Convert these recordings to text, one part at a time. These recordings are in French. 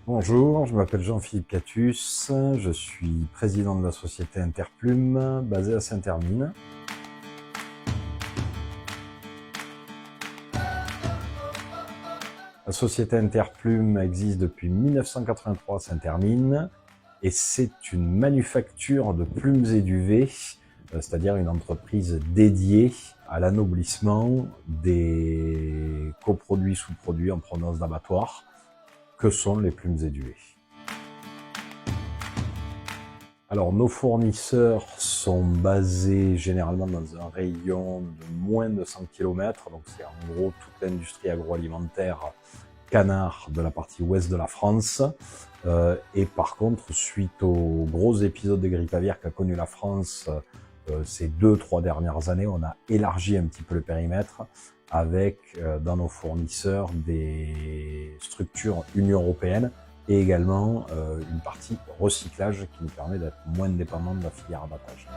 Bonjour, je m'appelle Jean-Philippe Catus, je suis président de la société Interplume, basée à Saint-Hermine. La société Interplume existe depuis 1983 à Saint-Hermine et c'est une manufacture de plumes et duvets, c'est-à-dire une entreprise dédiée à l'anoblissement des coproduits, sous-produits en provenance d'abattoirs que sont les plumes et duvets. Alors, nos fournisseurs sont basés généralement dans un rayon de moins de 100 km, donc c'est en gros toute l'industrie agroalimentaire canard de la partie ouest de la France. Et par contre, suite aux gros épisodes de grippe aviaire qu'a connu la France ces 2-3 dernières années, on a élargi un petit peu le périmètre avec dans nos fournisseurs des structures Union européenne et également une partie recyclage qui nous permet d'être moins dépendant de la filière abattage.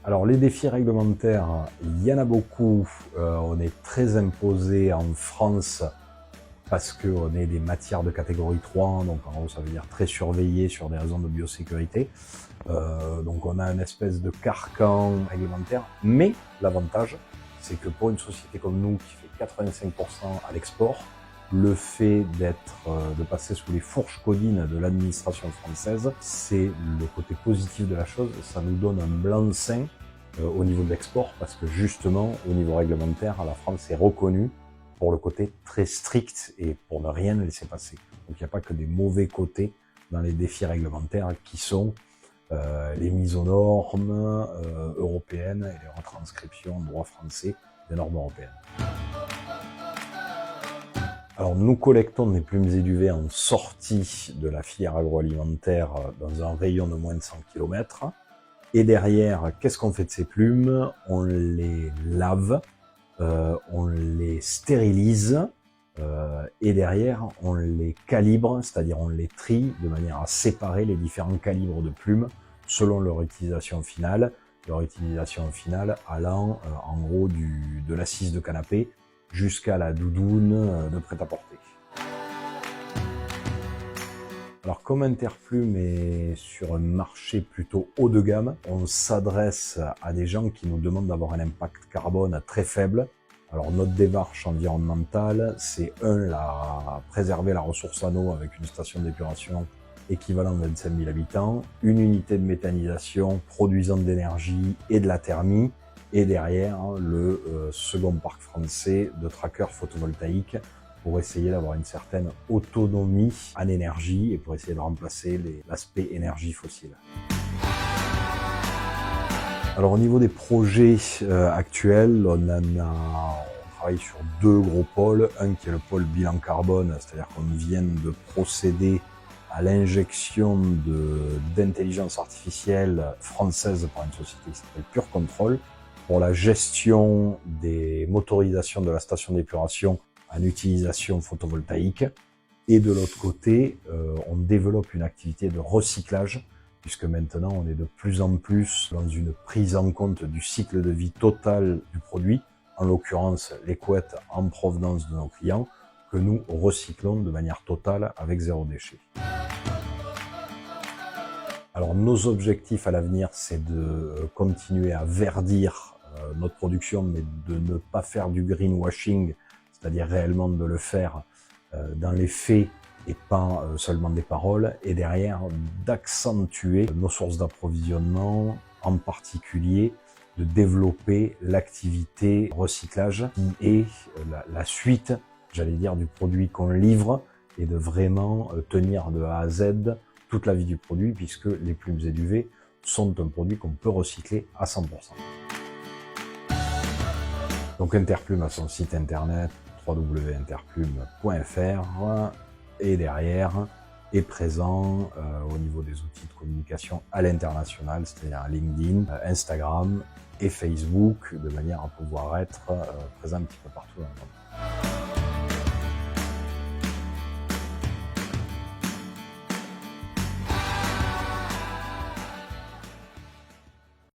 Alors les défis réglementaires, il y en a beaucoup. On est très imposé en France parce qu'on est des matières de catégorie 3, donc en gros ça veut dire très surveillé sur des raisons de biosécurité. Donc on a une espèce de carcan réglementaire, mais l'avantage c'est que pour une société comme nous qui fait 85% à l'export, le fait de passer sous les fourches codines de l'administration française, c'est le côté positif de la chose, ça nous donne un blanc-seing au niveau de l'export, parce que justement, au niveau réglementaire, la France est reconnue pour le côté très strict et pour ne rien laisser passer. Donc il n'y a pas que des mauvais côtés dans les défis réglementaires qui sont les mises aux normes européennes et les retranscriptions en droit français des normes européennes. Alors nous collectons des plumes et duvets en sortie de la filière agroalimentaire dans un rayon de moins de 100 km. Et derrière, qu'est-ce qu'on fait de ces plumes? On les lave, on les stérilise et derrière on les calibre, c'est-à-dire on les trie de manière à séparer les différents calibres de plumes selon leur utilisation finale. Leur utilisation finale allant en gros de l'assise de canapé jusqu'à la doudoune de prêt-à-porter. Alors comme Interplume est sur un marché plutôt haut de gamme, on s'adresse à des gens qui nous demandent d'avoir un impact carbone très faible. Alors notre démarche environnementale, c'est préserver la ressource en eau avec une station d'épuration équivalent de 25 000 habitants, une unité de méthanisation produisant de l'énergie et de la thermie, et derrière le second parc français de trackers photovoltaïques pour essayer d'avoir une certaine autonomie en énergie et pour essayer de remplacer l'aspect énergie fossile. Alors au niveau des projets actuels, on travaille sur deux gros pôles. Un qui est le pôle bilan carbone, c'est-à-dire qu'on vient de procéder à l'injection d'intelligence artificielle française par une société qui s'appelle Pure Control pour la gestion des motorisations de la station d'épuration en utilisation photovoltaïque. Et de l'autre côté, on développe une activité de recyclage, puisque maintenant on est de plus en plus dans une prise en compte du cycle de vie total du produit, en l'occurrence les couettes en provenance de nos clients, que nous recyclons de manière totale avec zéro déchet. Alors nos objectifs à l'avenir, c'est de continuer à verdir notre production, mais de ne pas faire du greenwashing, c'est-à-dire réellement de le faire dans les faits et pas seulement des paroles, et derrière d'accentuer nos sources d'approvisionnement, en particulier de développer l'activité recyclage qui est la suite, j'allais dire, du produit qu'on livre, et de vraiment tenir de A à Z toute la vie du produit, puisque les plumes et duvets sont un produit qu'on peut recycler à 100%. Donc Interplume a son site internet www.interplume.fr et derrière est présent au niveau des outils de communication à l'international, c'est-à-dire LinkedIn, Instagram et Facebook, de manière à pouvoir être présent un petit peu partout dans le monde.